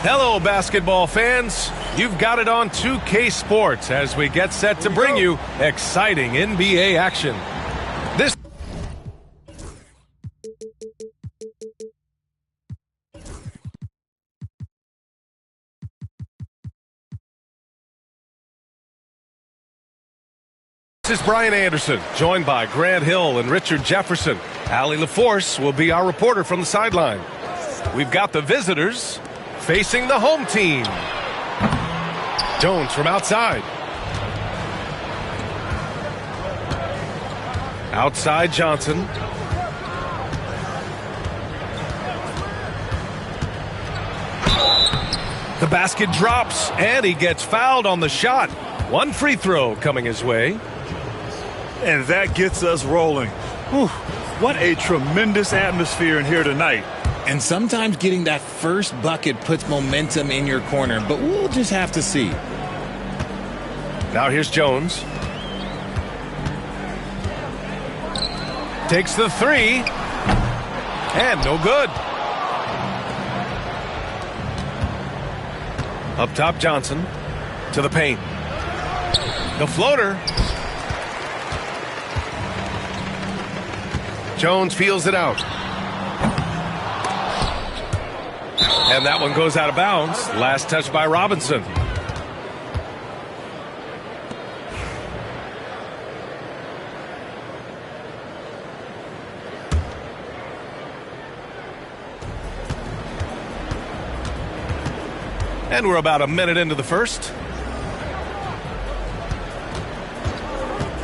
Hello, basketball fans. You've got it on 2K Sports as we get set to bring you exciting NBA action. This is Brian Anderson, joined by Grant Hill and Richard Jefferson. Allie LaForce will be our reporter from the sideline. We've got the visitors facing the home team. Jones from outside. Outside Johnson. The basket drops, and he gets fouled on the shot. One free throw coming his way. And that gets us rolling. Whew, what a tremendous atmosphere in here tonight. And sometimes getting that first bucket puts momentum in your corner, but we'll just have to see. Now here's Jones. Takes the three. And no good. Up top, Johnson. To the paint. The floater. Jones feels it out. And that one goes out of bounds. Last touch by Robinson. And we're about a minute into the first.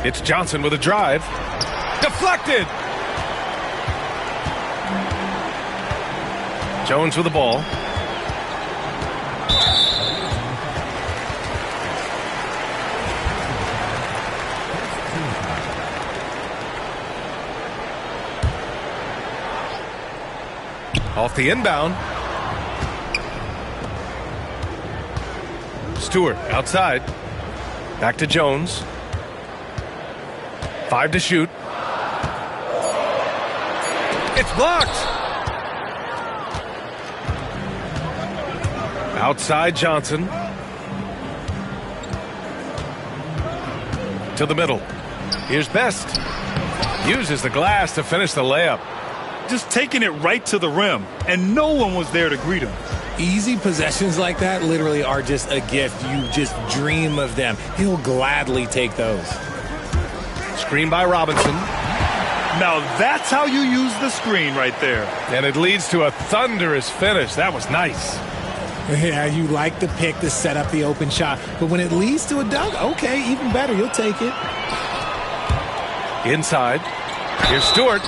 It's Johnson with a drive. Deflected! Jones with the ball. Off the inbound. Stewart outside. Back to Jones. 5 to shoot. It's blocked. Outside Johnson. To the middle. Here's Best. Uses the glass to finish the layup. Just taking it right to the rim, and no one was there to greet him. Easy possessions like that literally are just a gift. You just dream of them. He'll gladly take those. Screen by Robinson. Now that's how you use the screen right there. And it leads to a thunderous finish. That was nice. Yeah, you like the pick to set up the open shot. But when it leads to a dunk, okay, even better. You'll take it. Inside. Here's Stewart.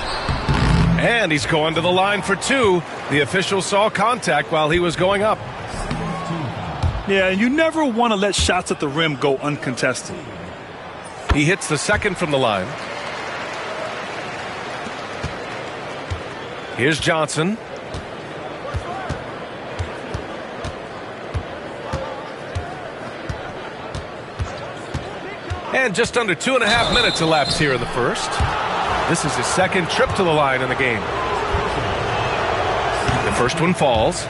And he's going to the line for two. The official saw contact while he was going up. Yeah, you never want to let shots at the rim go uncontested. He hits the second from the line. Here's Johnson. And just under 2.5 minutes elapsed here in the first. This is his second trip to the line in the game. The first one falls.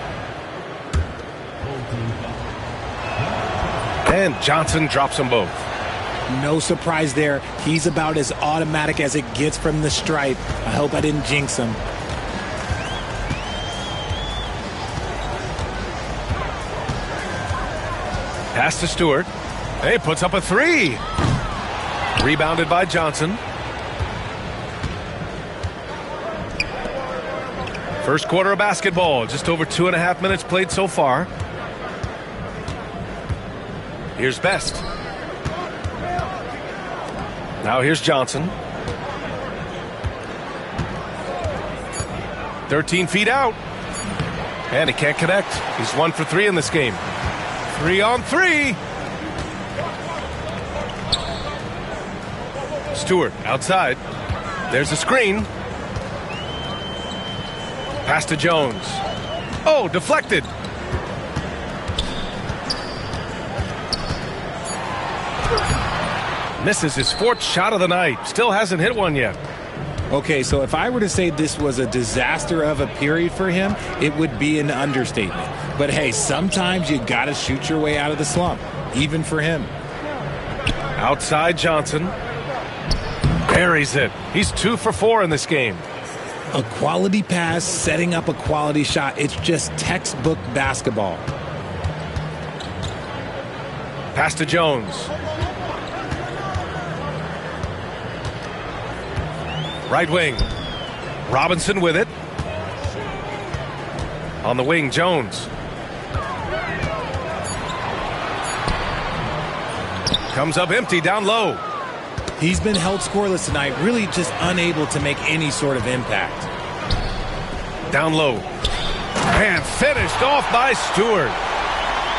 And Johnson drops them both. No surprise there. He's about as automatic as it gets from the stripe. I hope I didn't jinx him. Pass to Stewart. He puts up a three. Rebounded by Johnson. First quarter of basketball. Just over 2.5 minutes played so far. Here's Best. Now here's Johnson. 13 feet out. And he can't connect. He's 1 for 3 in this game. 3 on 3. Stewart outside. There's a screen. Pass to Jones. Oh, deflected. Misses his 4th shot of the night. Still hasn't hit one yet. Okay, so if I were to say this was a disaster of a period for him, it would be an understatement. But hey, sometimes you got to shoot your way out of the slump, even for him. Outside Johnson. Buries it. He's 2 for 4 in this game. A quality pass, setting up a quality shot. It's just textbook basketball. Pass to Jones. Right wing. Robinson with it. On the wing, Jones. Comes up empty down low. He's been held scoreless tonight, really just unable to make any sort of impact. Down low. And finished off by Stewart.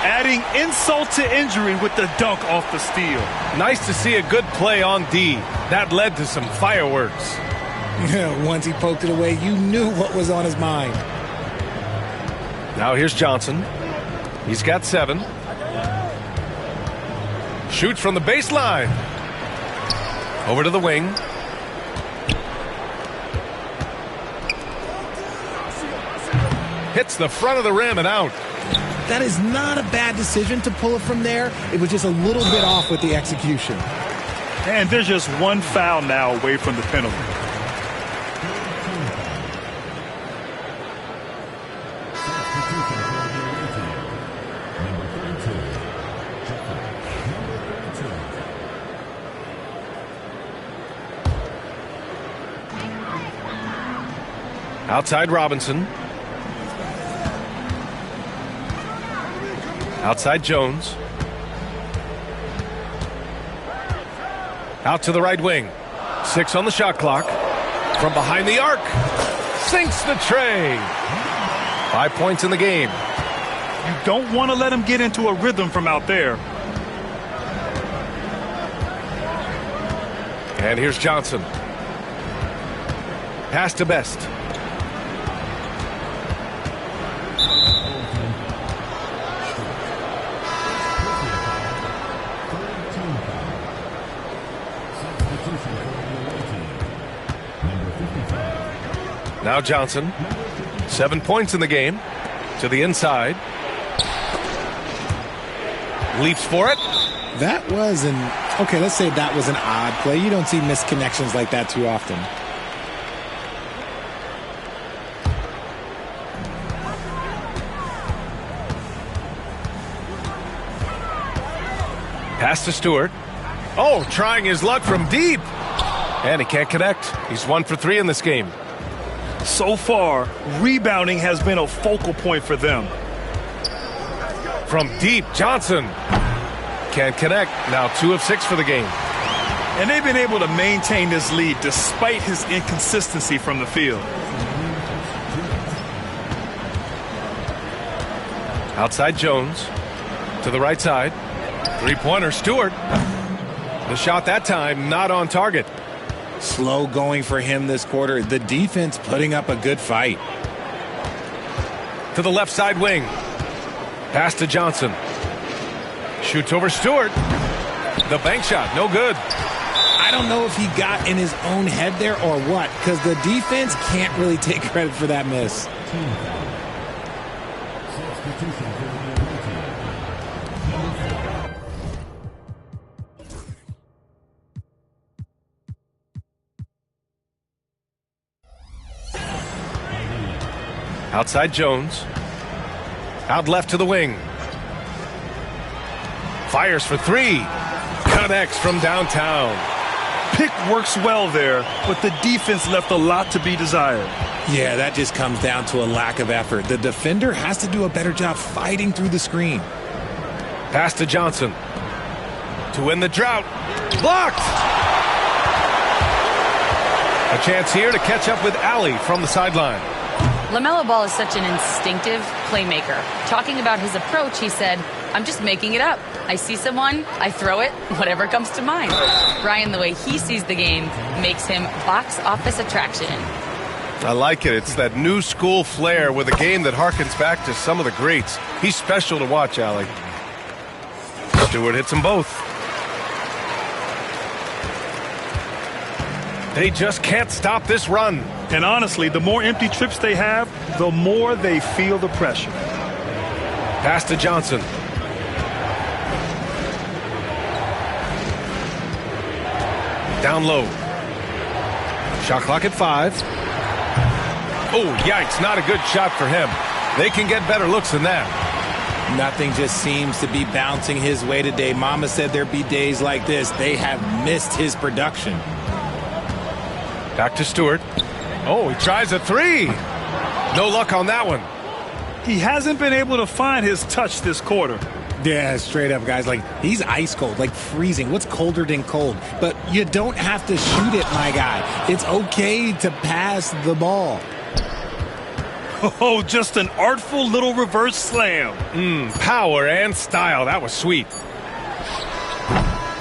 Adding insult to injury with the dunk off the steal. Nice to see a good play on D. That led to some fireworks. Once he poked it away, you knew what was on his mind. Now here's Johnson. He's got 7. Shoots from the baseline. Over to the wing. Hits the front of the rim and out. That is not a bad decision to pull it from there. It was just a little bit off with the execution. And there's just one foul now away from the penalty. Outside Robinson. Outside Jones. Out to the right wing. 6 on the shot clock. From behind the arc. Sinks the tray. 5 points in the game. You don't want to let him get into a rhythm from out there. And here's Johnson. Pass to Best. Now Johnson, 7 points in the game, to the inside. Leaps for it. That was okay, let's say that was an odd play. You don't see missed connections like that too often. Pass to Stewart. Oh, trying his luck from deep. And he can't connect. He's 1 for 3 in this game. So far, rebounding has been a focal point for them. From deep, Johnson. Can't connect. Now 2 of 6 for the game. And they've been able to maintain this lead despite his inconsistency from the field. Outside Jones. To the right side. 3-pointer, Stewart. The shot that time not on target. Slow going for him this quarter. The defense putting up a good fight. To the left side wing. Pass to Johnson. Shoots over Stewart. The bank shot, no good. I don't know if he got in his own head there or what, because the defense can't really take credit for that miss. Outside Jones. Out left to the wing. Fires for 3. Connects from downtown. Pick works well there, but the defense left a lot to be desired. Yeah, that just comes down to a lack of effort. The defender has to do a better job fighting through the screen. Pass to Johnson. To win the drought. Blocked! A chance here to catch up with Ali from the sideline. LaMelo Ball is such an instinctive playmaker. Talking about his approach, he said, "I'm just making it up. I see someone, I throw it, whatever comes to mind." Ryan, the way he sees the game makes him box office attraction. I like it. It's that new school flair with a game that harkens back to some of the greats. He's special to watch, Ali. Stewart hits them both. They just can't stop this run. And honestly, the more empty trips they have, the more they feel the pressure. Pass to Johnson. Down low. Shot clock at 5. Oh, yikes, not a good shot for him. They can get better looks than that. Nothing just seems to be bouncing his way today. Mama said there'd be days like this. They have missed his production. Back to Stewart. Oh, he tries a 3. No luck on that one. He hasn't been able to find his touch this quarter. Yeah, straight up, guys. Like, he's ice cold, like freezing. What's colder than cold? But you don't have to shoot it, my guy. It's okay to pass the ball. Oh, just an artful little reverse slam. Power and style. That was sweet.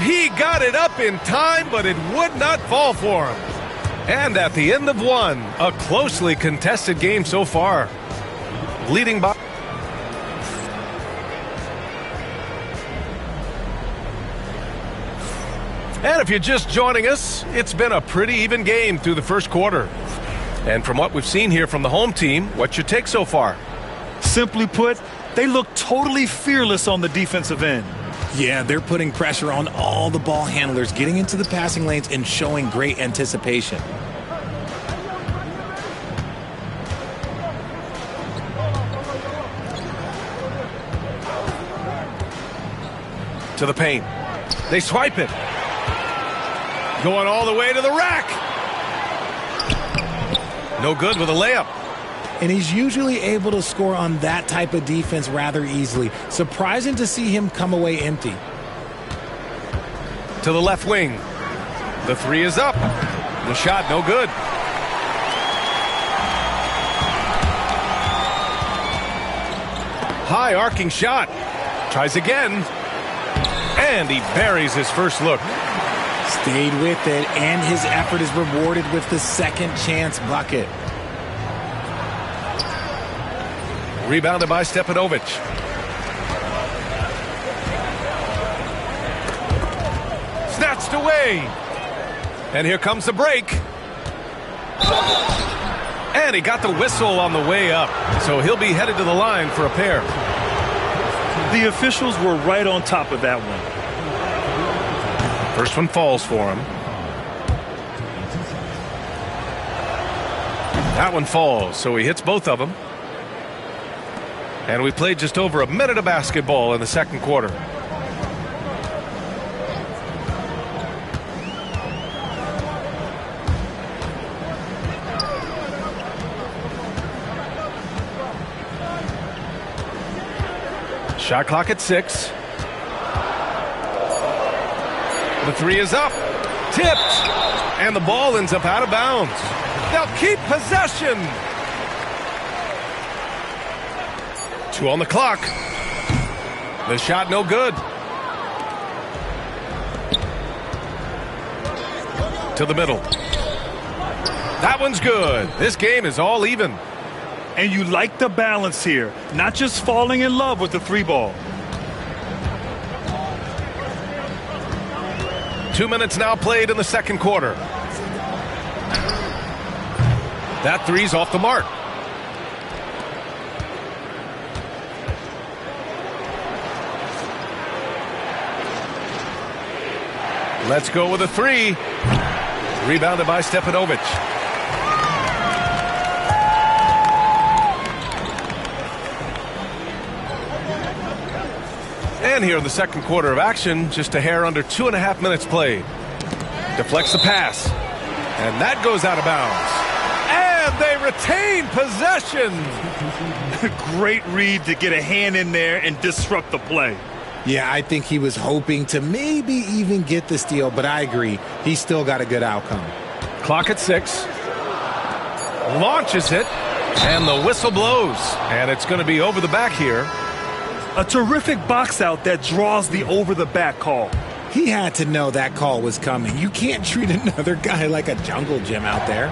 He got it up in time, but it would not fall for him. And at the end of one, a closely contested game so far. Leading by... And if you're just joining us, it's been a pretty even game through the first quarter. And from what we've seen here from the home team, what's your take so far? Simply put, they look totally fearless on the defensive end. Yeah, they're putting pressure on all the ball handlers, getting into the passing lanes and showing great anticipation. To the paint. They swipe it. Going all the way to the rack. No good with a layup. And he's usually able to score on that type of defense rather easily. Surprising to see him come away empty. To the left wing. The 3 is up. The shot no good. High arcing shot. Tries again. And he buries his first look. Stayed with it, and his effort is rewarded with the second chance bucket. Rebounded by Stepanovic. Snatched away. And here comes the break. And he got the whistle on the way up. So he'll be headed to the line for a pair. The officials were right on top of that one. First one falls for him. That one falls, so he hits both of them. And we played just over a minute of basketball in the second quarter. Shot clock at 6. The 3 is up. Tipped. And the ball ends up out of bounds. They'll keep possession. 2 on the clock. The shot no good. To the middle. That one's good. This game is all even. And you like the balance here. Not just falling in love with the 3 ball. 2 minutes now played in the second quarter. That 3's off the mark. Let's go with a 3. Rebounded by Stepanovic. And here in the second quarter of action, just a hair under 2.5 minutes played. Deflects the pass. And that goes out of bounds. And they retain possession. Great read to get a hand in there and disrupt the play. Yeah, I think he was hoping to maybe even get the steal, but I agree. He still got a good outcome. Clock at 6. Launches it. And the whistle blows. And it's going to be over the back here. A terrific box out that draws the over-the-back call. He had to know that call was coming. You can't treat another guy like a jungle gym out there.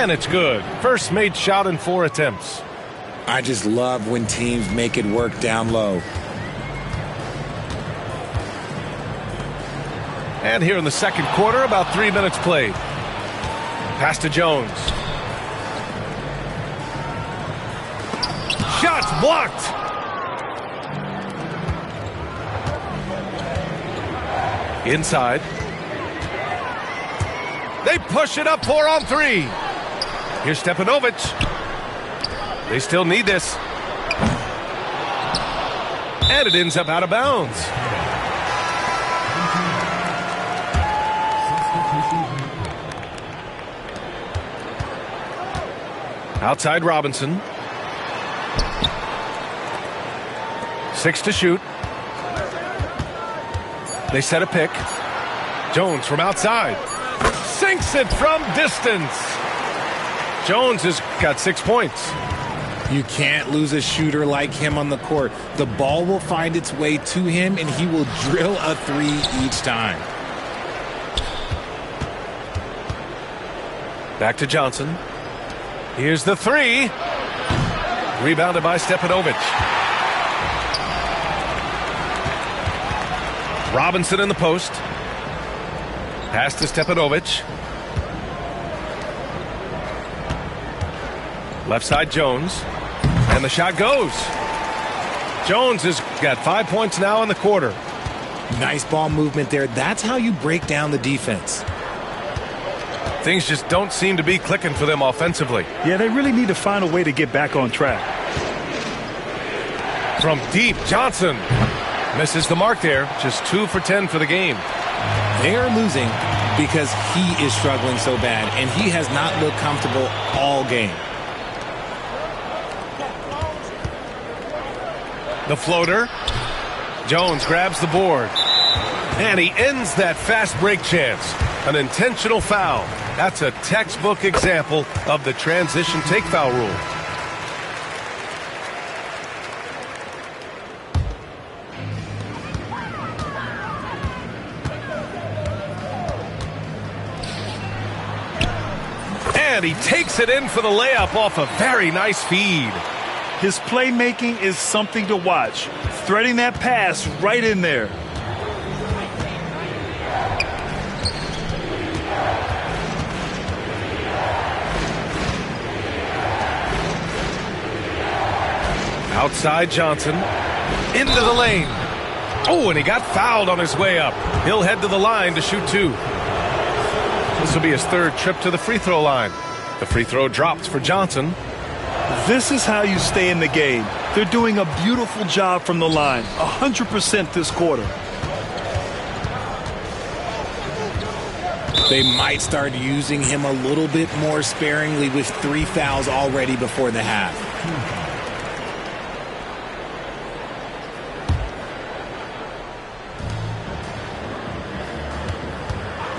And it's good. First made shot in 4 attempts. I just love when teams make it work down low. And here in the second quarter, about 3 minutes played. Pass to Jones. Shots blocked. Inside. They push it up 4 on 3. Here's Stepanovic. They still need this. And it ends up out of bounds. Outside Robinson. 6 to shoot. They set a pick. Jones from outside. Sinks it from distance. Jones has got 6 points. You can't lose a shooter like him on the court. The ball will find its way to him, and he will drill a 3 each time. Back to Johnson. Here's the 3. Rebounded by Stepanovic. Robinson in the post. Pass to Stepanovic. Left side Jones. And the shot goes. Jones has got 5 points now in the quarter. Nice ball movement there. That's how you break down the defense. Things just don't seem to be clicking for them offensively. Yeah, they really need to find a way to get back on track. From deep, Johnson misses the mark there. Just 2 for 10 for the game. They are losing because he is struggling so bad, and he has not looked comfortable all game. The floater. Jones grabs the board. And he ends that fast break chance. An intentional foul. That's a textbook example of the transition take foul rule. And he takes it in for the layup off a very nice feed. His playmaking is something to watch. Threading that pass right in there. Outside Johnson. Into the lane. Oh, and he got fouled on his way up. He'll head to the line to shoot 2. This will be his 3rd trip to the free throw line. The free throw drops for Johnson. This is how you stay in the game. They're doing a beautiful job from the line. 100% this quarter. They might start using him a little bit more sparingly with 3 fouls already before the half.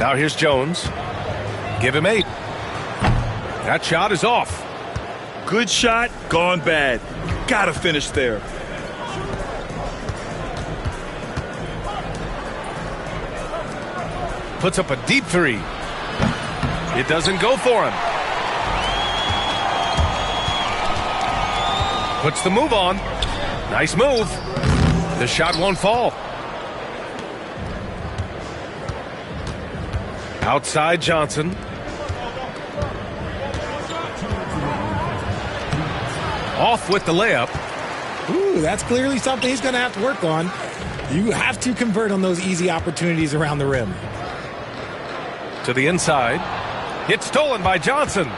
Now here's Jones. Give him 8. That shot is off. Good shot, gone bad. Gotta finish there. Puts up a deep 3. It doesn't go for him. Puts the move on. Nice move. The shot won't fall. Outside Johnson. Off with the layup. Ooh, that's clearly something he's going to have to work on. You have to convert on those easy opportunities around the rim. To the inside. It's stolen by Johnson.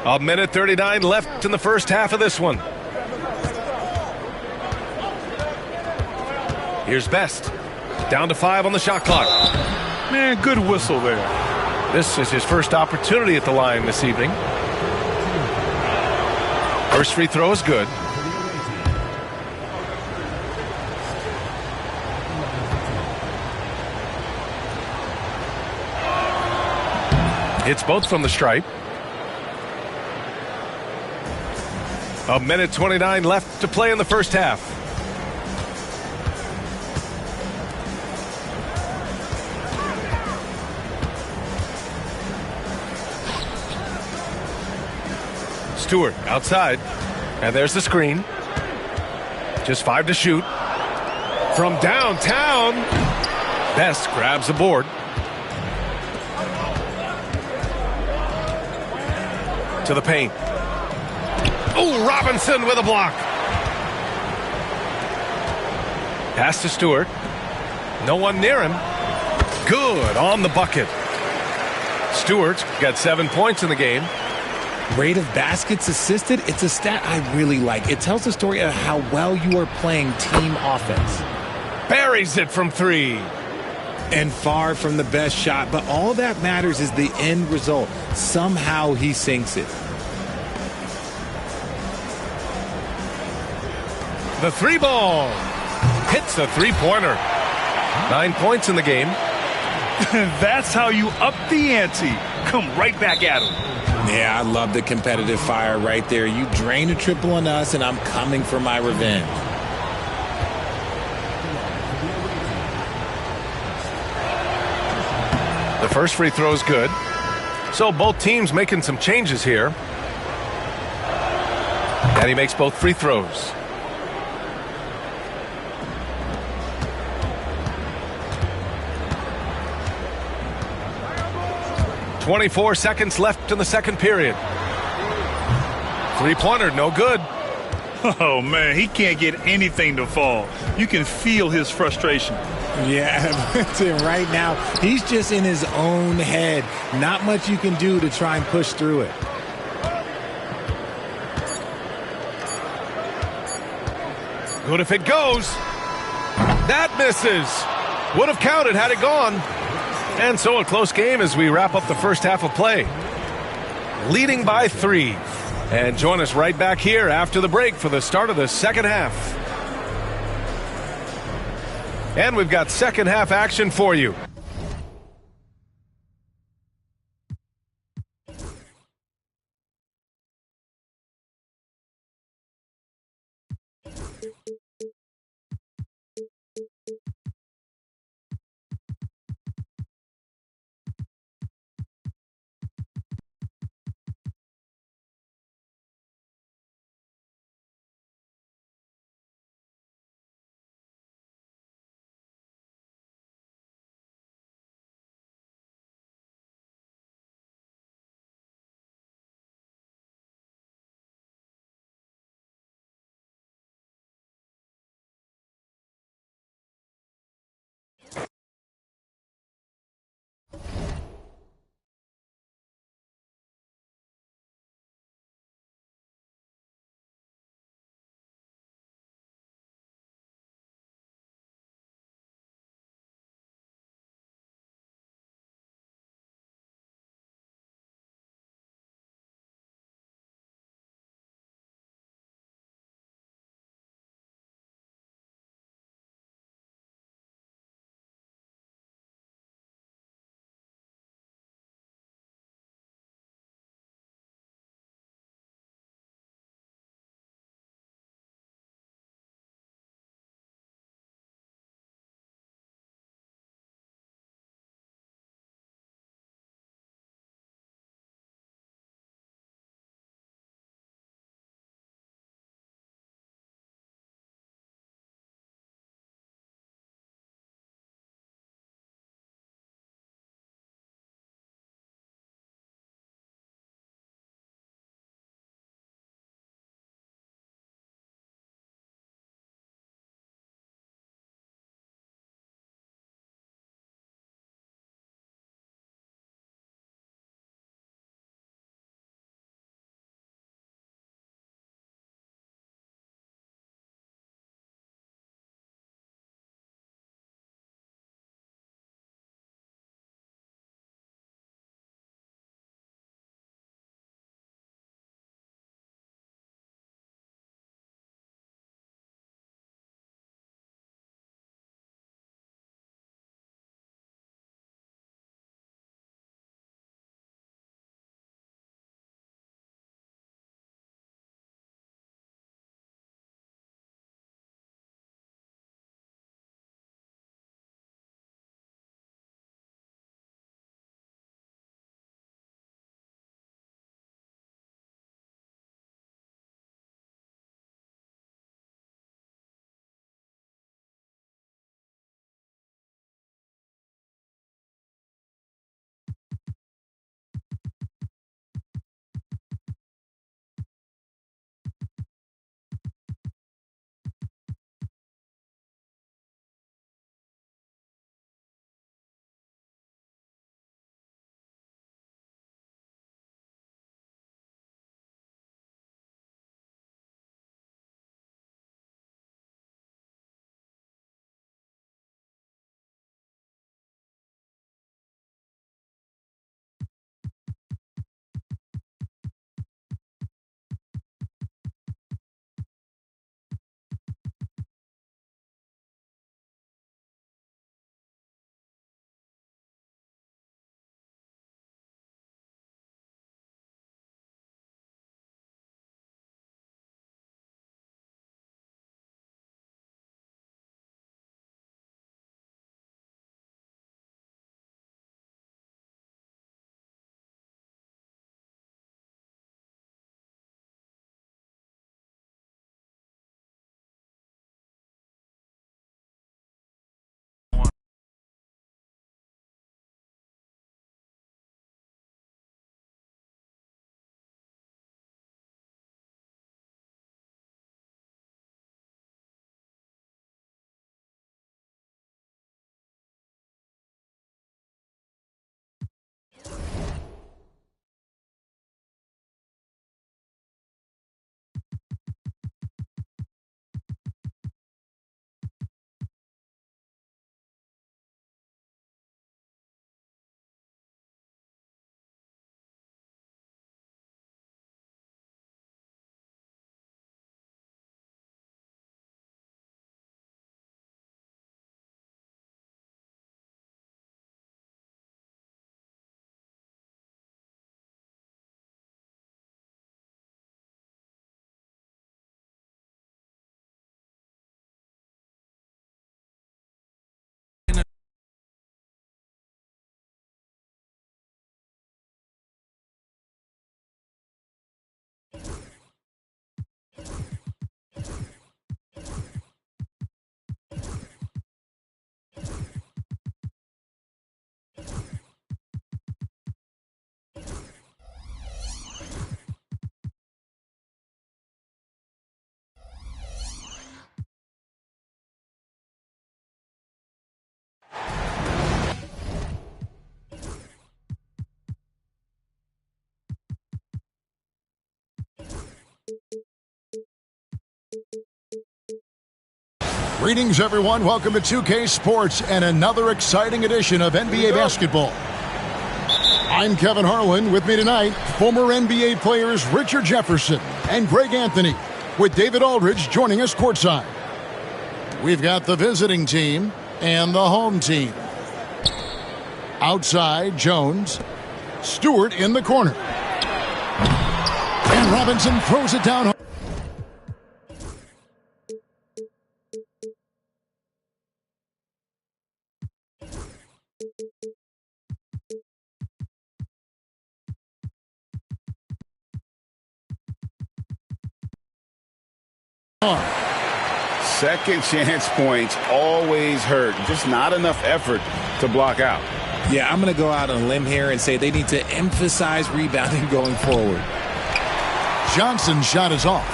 A minute 39 left in the first half of this one. Here's Best. Down to 5 on the shot clock. Man, good whistle there. This is his first opportunity at the line this evening. First free throw is good. Hits both from the stripe. A minute 29 left to play in the first half. Stewart outside. And there's the screen. Just 5 to shoot. From downtown, Best grabs the board. To the paint. Oh, Robinson with a block. Pass to Stewart. No one near him. Good on the bucket. Stewart's got 7 points in the game. Rate of baskets assisted, it's a stat I really like. It tells the story of how well you are playing team offense. Buries it from 3. And far from the best shot, but all that matters is the end result. Somehow he sinks it. The 3 ball. Hits the 3-pointer. 9 points in the game. That's how you up the ante. Come right back at him. Yeah, I love the competitive fire right there. You drain a triple on us, and I'm coming for my revenge. The first free throw is good. So both teams making some changes here. And he makes both free throws. .24 seconds left in the second period. 3-pointer, no good. Oh, man, he can't get anything to fall. You can feel his frustration. Yeah, right now, he's just in his own head. Not much you can do to try and push through it. Good if it goes. That misses. Would have counted had it gone. And so a close game as we wrap up the first half of play. Leading by 3. And join us right back here after the break for the start of the second half. And we've got second half action for you. Greetings, everyone. Welcome to 2K Sports and another exciting edition of NBA basketball. I'm Kevin Harlan. With me tonight, former NBA players Richard Jefferson and Greg Anthony, with David Aldridge joining us courtside. We've got the visiting team and the home team. Outside, Jones. Stewart in the corner. And Robinson throws it down. Second chance points always hurt. Just not enough effort to block out. Yeah, I'm going to go out on a limb here and say they need to emphasize rebounding going forward. Johnson's shot is off.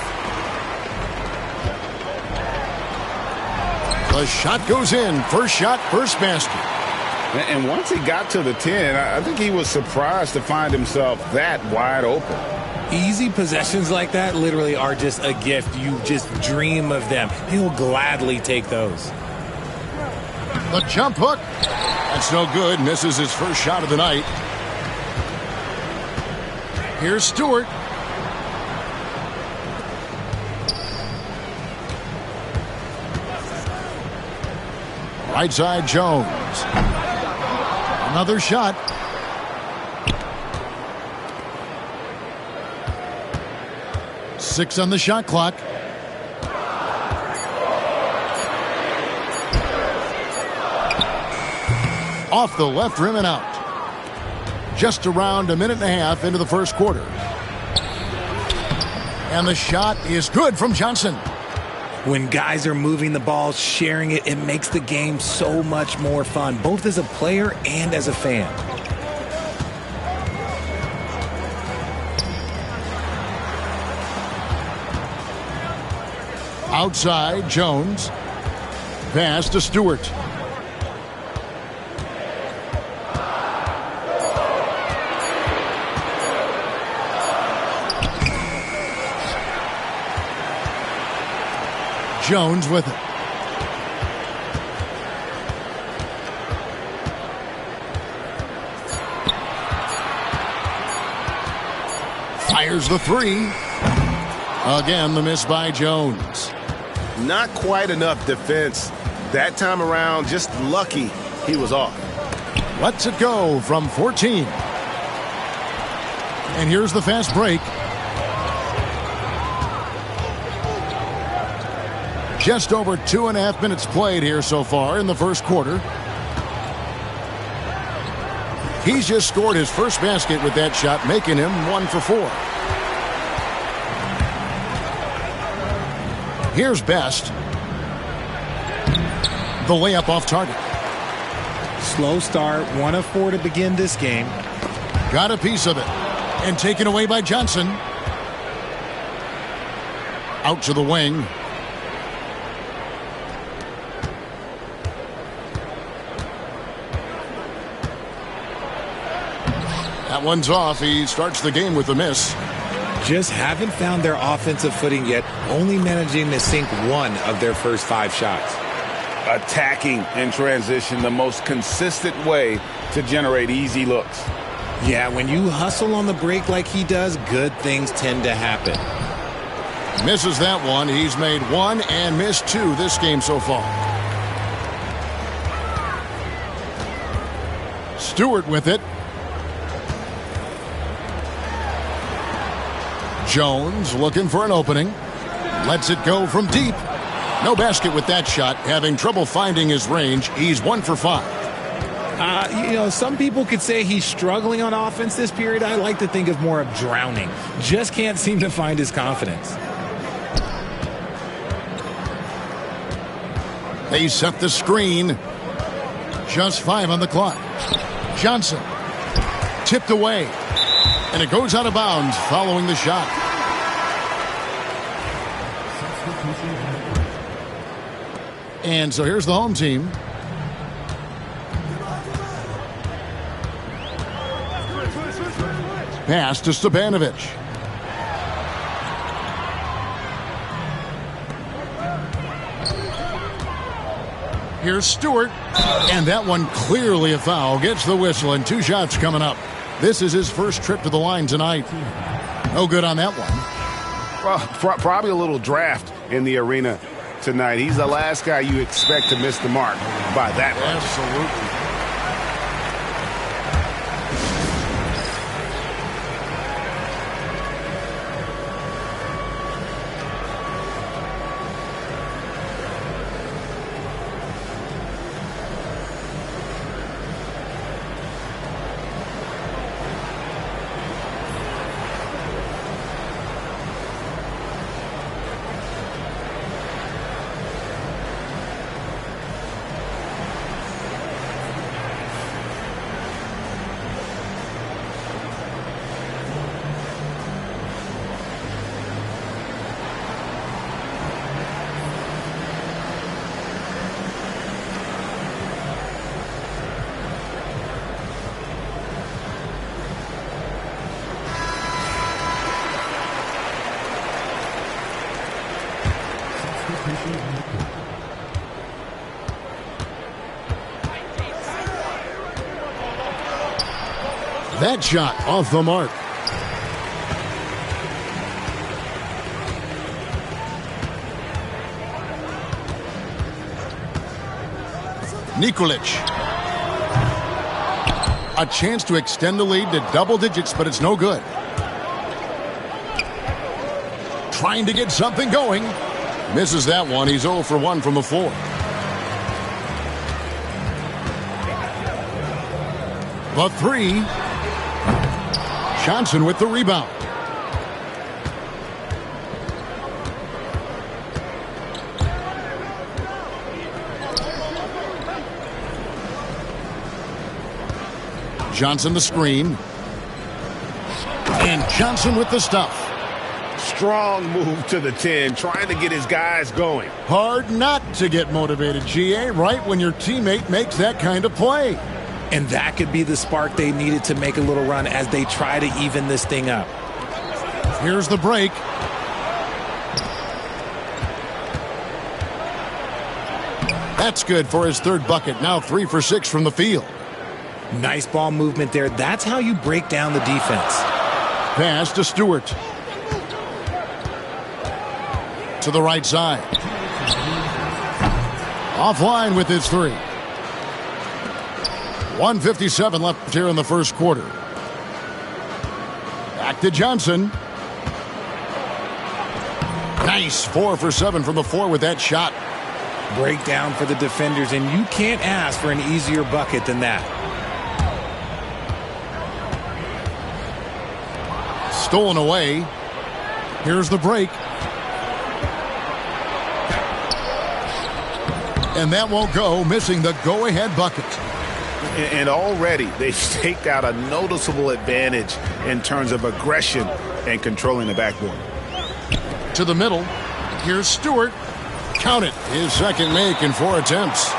The shot goes in. First shot, first basket. And once he got to the 10, I think he was surprised to find himself that wide open. Easy possessions like that literally are just a gift. You just dream of them. He'll gladly take those. The jump hook. That's no good. Misses his first shot of the night. Here's Stewart. Right side, Jones. Another shot. Six on the shot clock. Off the left rim and out. Just around a minute and a half into the first quarter. And the shot is good from Johnson. When guys are moving the ball, sharing it, it makes the game so much more fun, both as a player and as a fan. Outside, Jones. Pass to Stewart. Jones with it. Fires the three. Again, the miss by Jones. Not quite enough defense that time around. Just lucky he was off. Lets it go from 14. And here's the fast break. Just over 2.5 minutes played here so far in the first quarter. He's just scored his first basket with that shot, making him 1 for 4. Here's Best. The layup off target. Slow start, 1 of 4 to begin this game. Got a piece of it. And taken away by Johnson. Out to the wing. That one's off. He starts the game with a miss. Just haven't found their offensive footing yet, only managing to sink 1 of their first 5 shots. Attacking in transition, the most consistent way to generate easy looks. Yeah, when you hustle on the break like he does, good things tend to happen. Misses that one. He's made 1 and missed 2 this game so far. Stewart with it. Jones looking for an opening. Lets it go from deep. No basket with that shot. Having trouble finding his range. He's 1 for 5. Some people could say he's struggling on offense this period. I like to think of more of drowning. Just can't seem to find his confidence. They set the screen. Just 5 on the clock. Johnson tipped away. And it goes out of bounds following the shot. And so here's the home team. Pass to Stepanovic. Here's Stewart. And that one clearly a foul. Gets the whistle, and 2 shots coming up. This is his first trip to the line tonight. No good on that one. Well, probably a little draft in the arena tonight. He's the last guy you expect to miss the mark by that much. Absolutely. That shot off the mark. Nikolic. A chance to extend the lead to double digits, but it's no good. Trying to get something going. Misses that one. He's 0 for 1 from the floor. The 3. Johnson with the rebound. Johnson the screen. And Johnson with the stuff. Strong move to the 10, trying to get his guys going. Hard not to get motivated, GA, right when your teammate makes that kind of play. And that could be the spark they needed to make a little run as they try to even this thing up. Here's the break. That's good for his 3rd bucket. Now 3 for 6 from the field. Nice ball movement there. That's how you break down the defense. Pass to Stewart. To the right side. Offline with his 3. 1:57 left here in the first quarter. Back to Johnson. Nice 4 for 7 from the floor with that shot. Breakdown for the defenders, and you can't ask for an easier bucket than that. Stolen away. Here's the break. And that won't go, missing the go-ahead bucket. And already they've staked out a noticeable advantage in terms of aggression and controlling the backboard. To the middle. Here's Stewart. Count it. His second make in 4 attempts.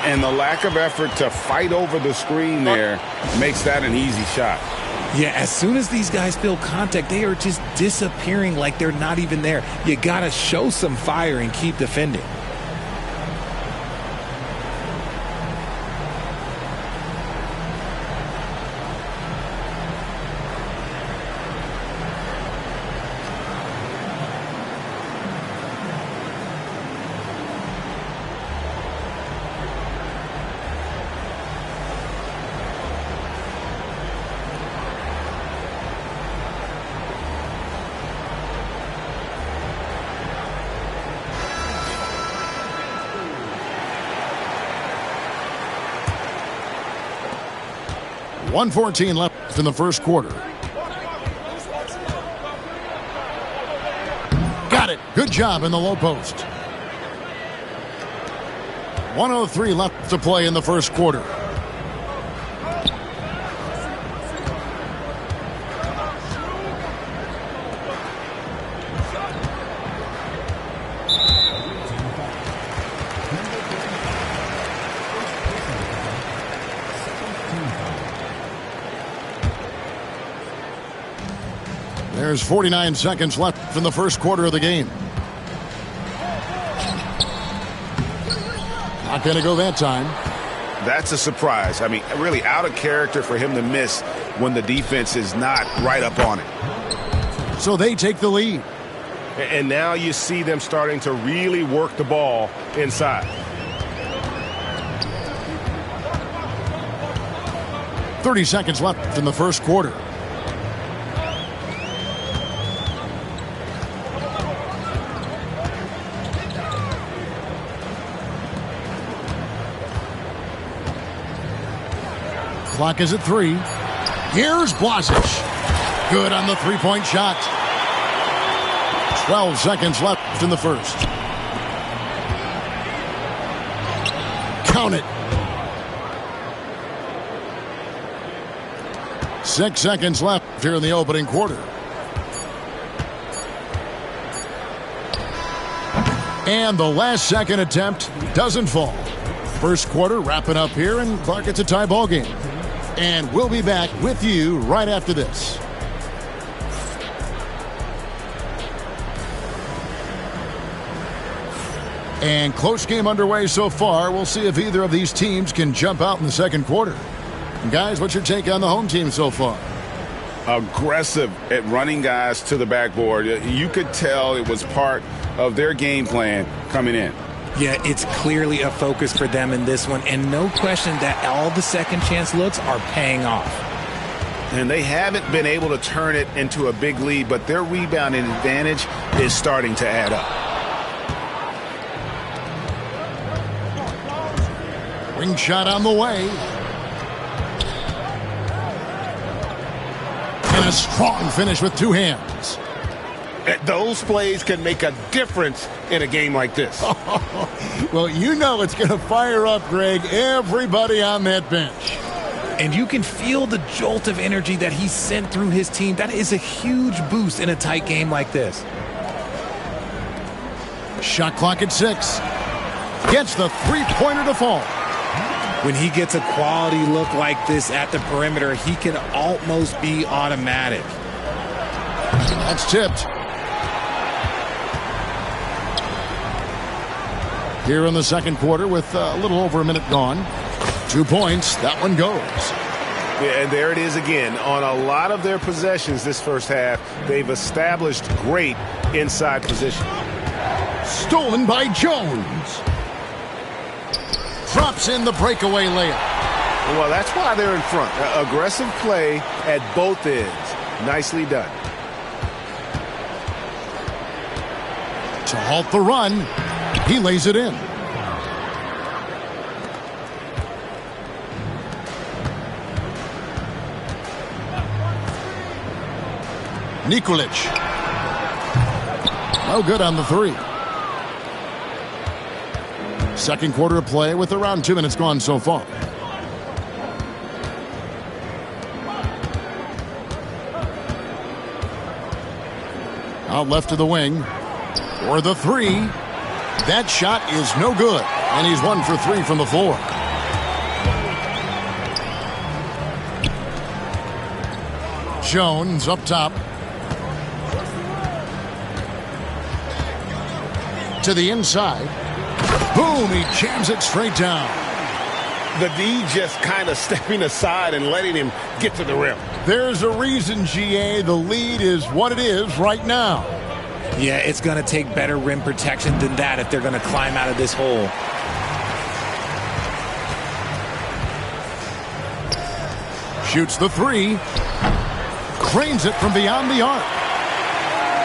And the lack of effort to fight over the screen there makes that an easy shot. Yeah, as soon as these guys feel contact, they are just disappearing like they're not even there. You got to show some fire and keep defending. .114 left in the first quarter. Got it. Good job in the low post. 1:03 left to play in the first quarter. There's 49 seconds left in the first quarter of the game. Not going to go that time. That's a surprise. I mean, really out of character for him to miss when the defense is not right up on it. So they take the lead. And now you see them starting to really work the ball inside. 30 seconds left in the first quarter. Clock is at 3. Here's Blasic. Good on the three-point shot. 12 seconds left in the first. Count it. 6 seconds left here in the opening quarter. And the last second attempt doesn't fall. First quarter wrapping up here, and Clark, it's a tie ball game. And we'll be back with you right after this. And close game underway so far. We'll see if either of these teams can jump out in the second quarter. And guys, what's your take on the home team so far? Aggressive at running guys to the backboard. You could tell it was part of their game plan coming in. Yeah, it's clearly a focus for them in this one, and no question that all the second chance looks are paying off. And they haven't been able to turn it into a big lead, but their rebounding advantage is starting to add up. Wing shot on the way. And a strong finish with two hands. Those plays can make a difference in a game like this. Well, you know it's going to fire up, Greg, everybody on that bench. And you can feel the jolt of energy that he sent through his team. That is a huge boost in a tight game like this. Shot clock at 6. Gets the three-pointer to fall. When he gets a quality look like this at the perimeter, he can almost be automatic. That's tipped. Here in the second quarter with a little over a minute gone. 2 points. That one goes. Yeah, and there it is again. On a lot of their possessions this first half, they've established great inside position. Stolen by Jones. Drops in the breakaway layup. Well, that's why they're in front. Aggressive play at both ends. Nicely done. To halt the run, he lays it in. Nikolic. No good on the three. Second quarter of play with around 2 minutes gone so far. Out left to the wing. For the three. That shot is no good. And he's 1 for 3 from the floor. Jones up top. To the inside. Boom, he jams it straight down. The D just kind of stepping aside and letting him get to the rim. There's a reason, GA, the lead is what it is right now. Yeah, it's going to take better rim protection than that if they're going to climb out of this hole. Shoots the three. Cranes it from beyond the arc.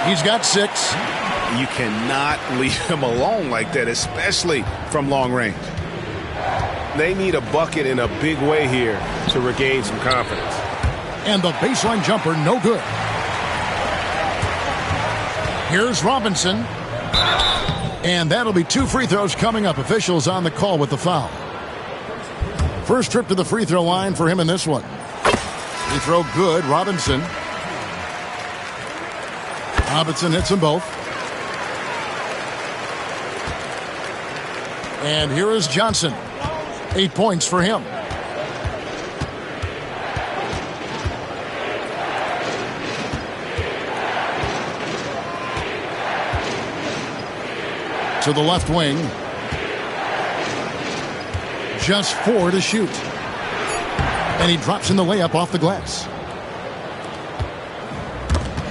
He's got 6. You cannot leave him alone like that, especially from long range. They need a bucket in a big way here to regain some confidence. And the baseline jumper, no good. Here's Robinson. And that'll be 2 free throws coming up. Officials on the call with the foul. First trip to the free throw line for him in this one. Free throw good, Robinson. Robinson hits them both. And here is Johnson. 8 points for him. To the left wing. Just 4 to shoot. And he drops in the layup off the glass.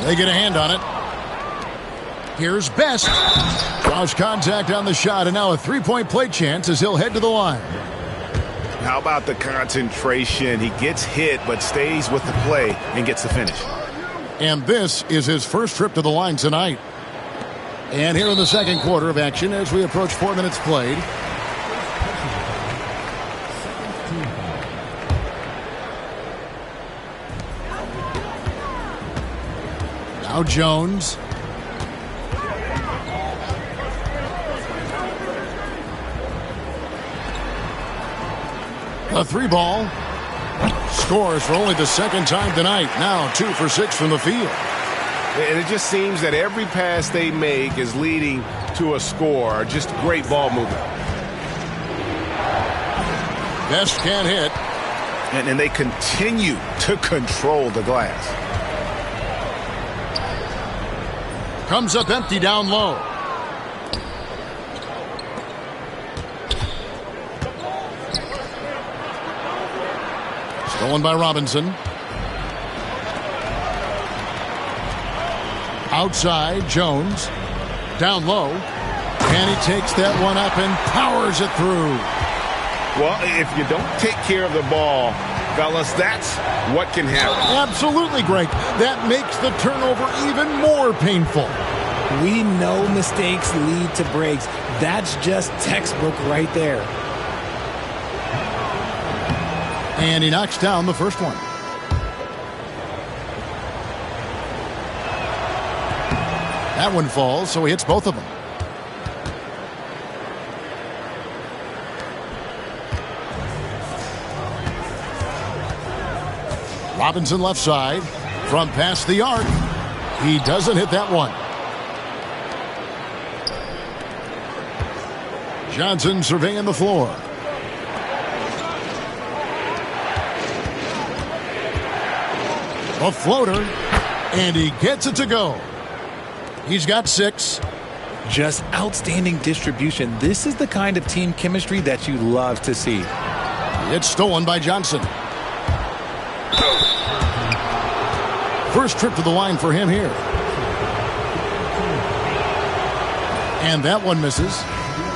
They get a hand on it. Here's Best. Draws contact on the shot, and now a three-point play chance as he'll head to the line. How about the concentration? He gets hit, but stays with the play and gets the finish. And this is his first trip to the line tonight. And here in the second quarter of action as we approach 4 minutes played. Now Jones. A 3-ball. Scores for only the second time tonight. Now 2 for 6 from the field. And it just seems that every pass they make is leading to a score. Just great ball movement. Best can't hit. And they continue to control the glass. Comes up empty down low. Stolen by Robinson. Outside, Jones. Down low. And he takes that one up and powers it through. Well, if you don't take care of the ball, fellas, that's what can happen. Absolutely, Greg. That makes the turnover even more painful. We know mistakes lead to breaks. That's just textbook right there. And he knocks down the first one. That one falls, so he hits both of them. Robinson left side. From past the arc. He doesn't hit that one. Johnson surveying the floor. A floater. And he gets it to go. He's got 6. Just outstanding distribution. This is the kind of team chemistry that you love to see. It's stolen by Johnson. First trip to the line for him here. And that one misses.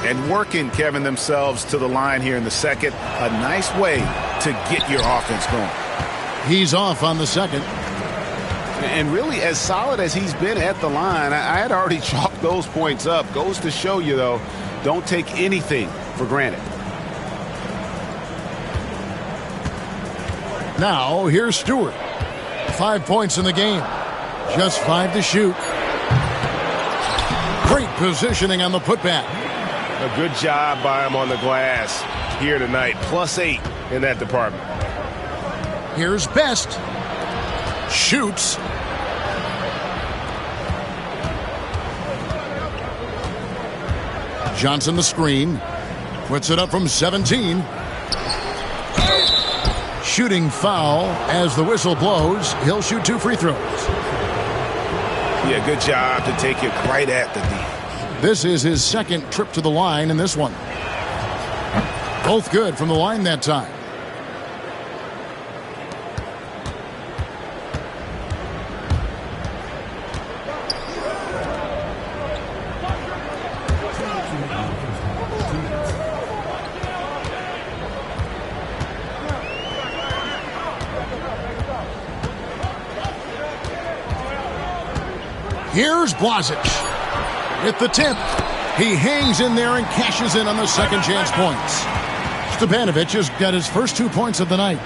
And working, Kevin, themselves to the line here in the second. A nice way to get your offense going. He's off on the second. And really, as solid as he's been at the line, I had already chalked those points up. Goes to show you, though, don't take anything for granted. Now, here's Stewart. 5 points in the game. Just 5 to shoot. Great positioning on the putback. A good job by him on the glass here tonight. +8 in that department. Here's Best. Shoots. Johnson the screen. Puts it up from 17. Shooting foul as the whistle blows. He'll shoot 2 free throws. Yeah, good job to take it right at the D. This is his second trip to the line in this one. Both good from the line that time. Here's Blazic. At the tip. He hangs in there and cashes in on the second chance points. Stepanovic has got his first 2 points of the night.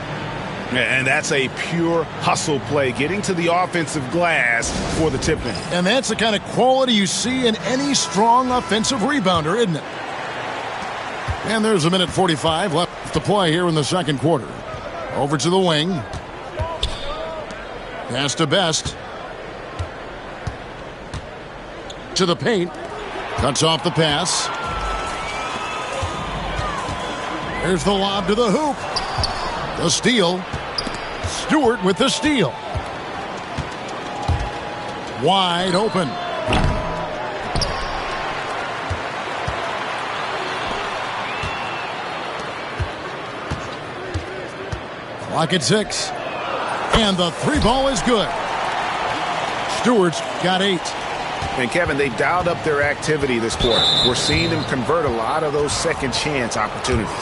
And that's a pure hustle play, getting to the offensive glass for the tip in. And that's the kind of quality you see in any strong offensive rebounder, isn't it? And there's a minute 45 left to play here in the second quarter. Over to the wing. Pass to Best. To the paint. Cuts off the pass. There's the lob to the hoop. The steal. Stewart with the steal. Wide open. Clock at 6. And the 3 ball is good. Stewart's got 8. And, Kevin, they dialed up their activity this quarter. We're seeing them convert a lot of those second chance opportunities.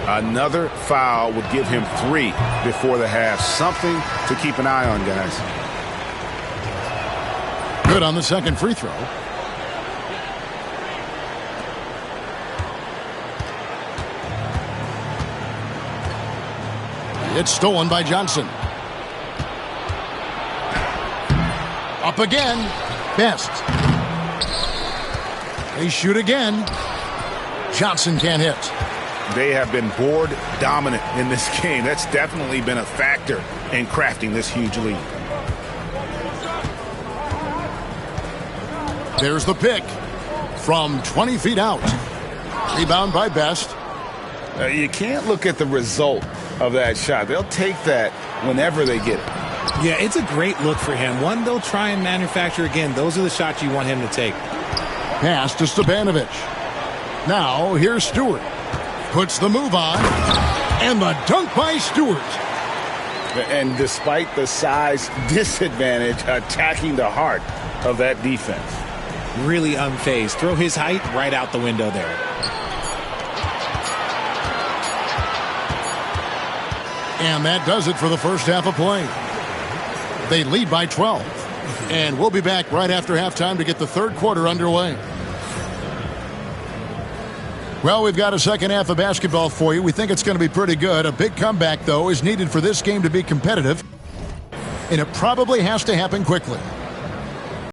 Another foul would give him 3 before the half. Something to keep an eye on, guys. Good on the second free throw. It's stolen by Johnson. Up again. Best. They shoot again. Johnson can't hit. They have been board dominant in this game. That's definitely been a factor in crafting this huge lead. There's the pick from 20 feet out. Rebound by Best. You can't look at the result of that shot. They'll take that whenever they get it. Yeah, it's a great look for him. One they'll try and manufacture again. Those are the shots you want him to take. Pass to Stepanovic. Now here's Stewart. Puts the move on. And the dunk by Stewart. And despite the size disadvantage, attacking the heart of that defense. Really unfazed. Throw his height right out the window there. And that does it for the first half of play. They lead by 12. And we'll be back right after halftime to get the third quarter underway. Well, we've got a second half of basketball for you. We think it's going to be pretty good. A big comeback, though, is needed for this game to be competitive. And it probably has to happen quickly.